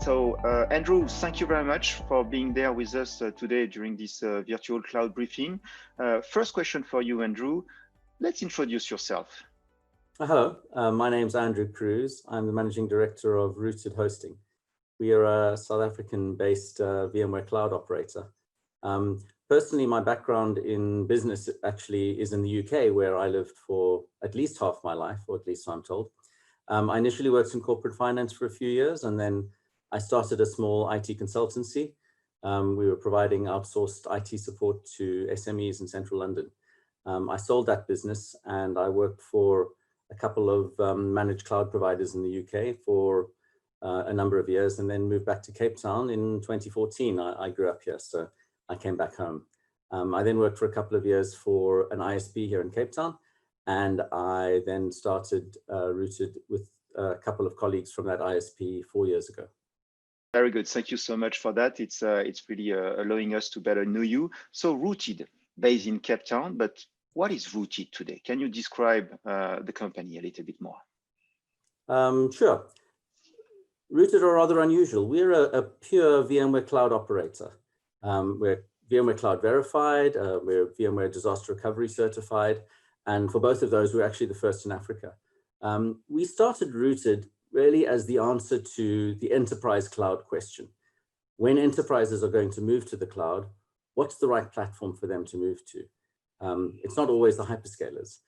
So Andrew, thank you very much for being there with us today during this virtual cloud briefing. First question for you, Andrew. Let's introduce yourself. Hello, my name's Andrew Cruz. I'm the Managing Director of Rooted Hosting. We are a South African-based VMware cloud operator. Personally, my background in business actually is in the UK, where I lived for at least half my life, or at least so I'm told. I initially worked in corporate finance for a few years, and then I started a small IT consultancy. We were providing outsourced IT support to SMEs in central London. I sold that business and I worked for a couple of managed cloud providers in the UK for a number of years, and then moved back to Cape Town in 2014. I grew up here, so I came back home. I then worked for a couple of years for an ISP here in Cape Town, and I then started Rooted with a couple of colleagues from that ISP 4 years ago. Very good. Thank you so much for that. It's really allowing us to better know you. So Rooted, based in Cape Town, but what is Rooted today? Can you describe the company a little bit more? Sure. Rooted are rather unusual. We're a pure VMware cloud operator. We're VMware Cloud verified, we're VMware Disaster Recovery certified, and for both of those, we're actually the first in Africa. We started Rooted really as the answer to the enterprise cloud question. When enterprises are going to move to the cloud, what's the right platform for them to move to? It's not always the hyperscalers.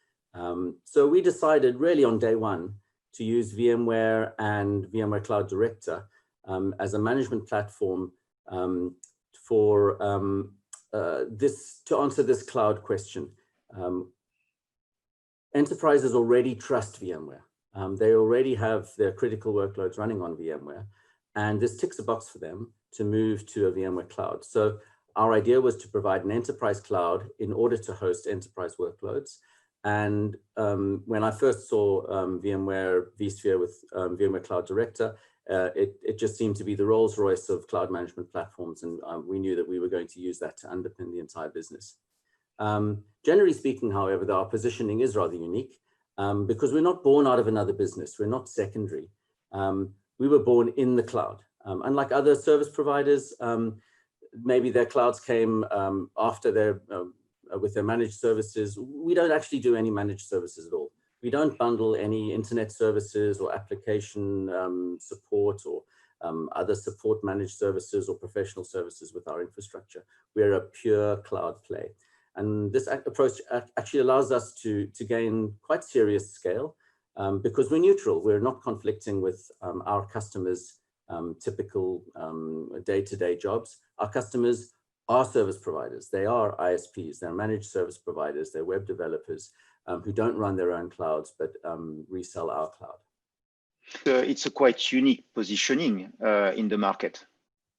So we decided really on day one to use VMware and VMware Cloud Director as a management platform for to answer this cloud question. Enterprises already trust VMware. They already have their critical workloads running on VMware, and this ticks a box for them to move to a VMware cloud. So our idea was to provide an enterprise cloud in order to host enterprise workloads. And when I first saw VMware vSphere with VMware Cloud Director, it just seemed to be the Rolls Royce of cloud management platforms, and we knew that we were going to use that to underpin the entire business. Generally speaking, however, our positioning is rather unique because we're not born out of another business. We're not secondary. We were born in the cloud. Unlike other service providers, maybe their clouds came after their with their managed services. We don't actually do any managed services at all. We don't bundle any internet services or application support or other support managed services or professional services with our infrastructure. We're a pure cloud play. And this approach actually allows us to gain quite serious scale because we're neutral. We're not conflicting with our customers' typical day-to-day jobs. Our customers are service providers. They are ISPs, they're managed service providers, they're web developers who don't run their own clouds, but resell our cloud. It's a quite unique positioning in the market.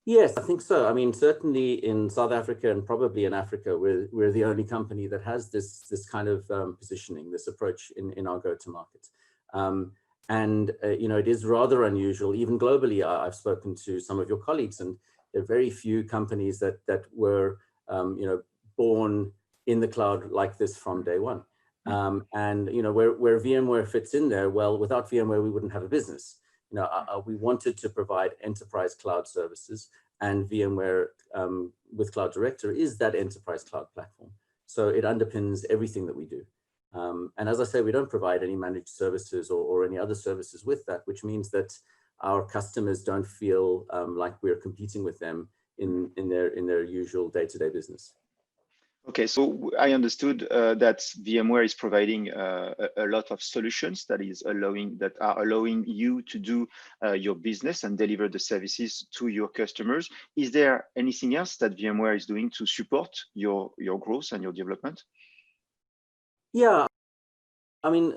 Yes, I think so. I mean, certainly in South Africa and probably in Africa, we're the only company that has this kind of positioning, this approach in our go-to-market. You know, it is rather unusual. Even globally, I've spoken to some of your colleagues, and there are very few companies that were, you know, born in the cloud like this from day one. You know, where VMware fits in there, well, without VMware, we wouldn't have a business. You know, we wanted to provide enterprise cloud services, and VMware with Cloud Director is that enterprise cloud platform. So it underpins everything that we do. And as I say, we don't provide any managed services or any other services with that, which means that our customers don't feel like we're competing with them in their usual day-to-day business. Okay, so I understood that VMware is providing a lot of solutions that are allowing you to do your business and deliver the services to your customers. Is there anything else that VMware is doing to support your growth and your development? Yeah, I mean,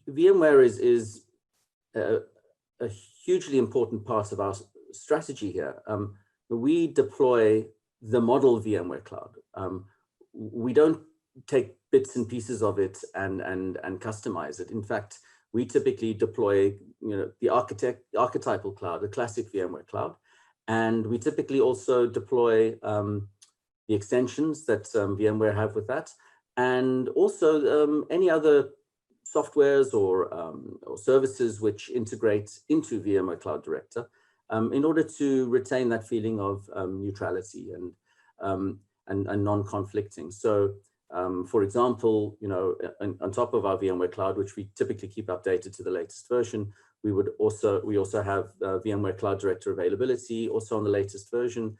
VMware is a hugely important part of our strategy here. We deploy the model VMware Cloud. We don't take bits and pieces of it and customize it. In fact, we typically deploy, you know, the archetypal cloud, the classic VMware Cloud, and we typically also deploy the extensions that VMware have with that, and also any other softwares or services which integrate into VMware Cloud Director. in order to retain that feeling of neutrality and non-conflicting. So, for example, on top of our VMware Cloud, which we typically keep updated to the latest version, we also have VMware Cloud Director availability, also on the latest version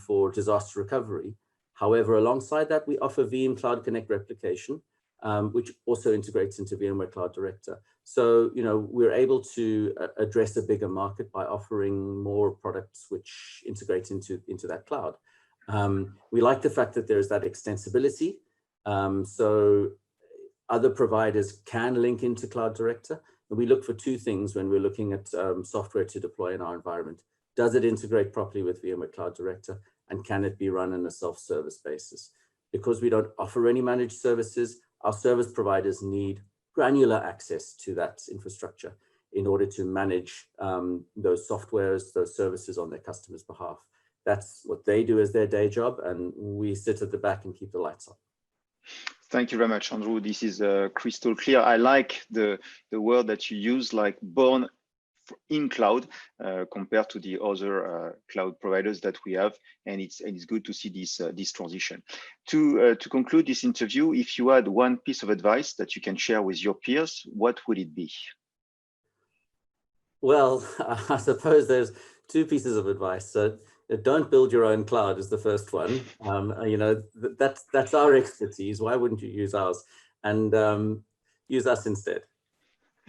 for disaster recovery. However, alongside that, we offer VM Cloud Connect replication, which also integrates into VMware Cloud Director. So, we're able to address a bigger market by offering more products which integrate into that cloud. We like the fact that there's that extensibility. So other providers can link into Cloud Director. And we look for two things when we're looking at software to deploy in our environment. Does it integrate properly with VMware Cloud Director? And can it be run on a self-service basis? Because we don't offer any managed services, our service providers need granular access to that infrastructure in order to manage those softwares, those services on their customers' behalf. That's what they do as their day job, and we sit at the back and keep the lights on. Thank you very much, Andrew. This is crystal clear. I like the word that you use, like born in cloud, compared to the other cloud providers that we have, and it's good to see this transition. To conclude this interview, if you had one piece of advice that you can share with your peers, what would it be? Well, I suppose there's two pieces of advice. So don't build your own cloud is the first one. That's our expertise. Why wouldn't you use ours? And use us instead.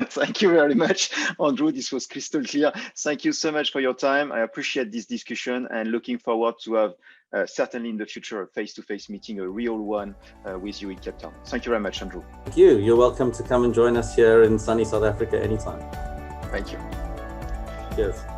Thank you very much, Andrew. This was crystal clear. Thank you so much for your time. I appreciate this discussion and looking forward to have certainly in the future a face-to-face meeting, a real one with you in Cape Town. Thank you very much, Andrew. Thank you. You're welcome to come and join us here in sunny South Africa anytime. Thank you. Cheers.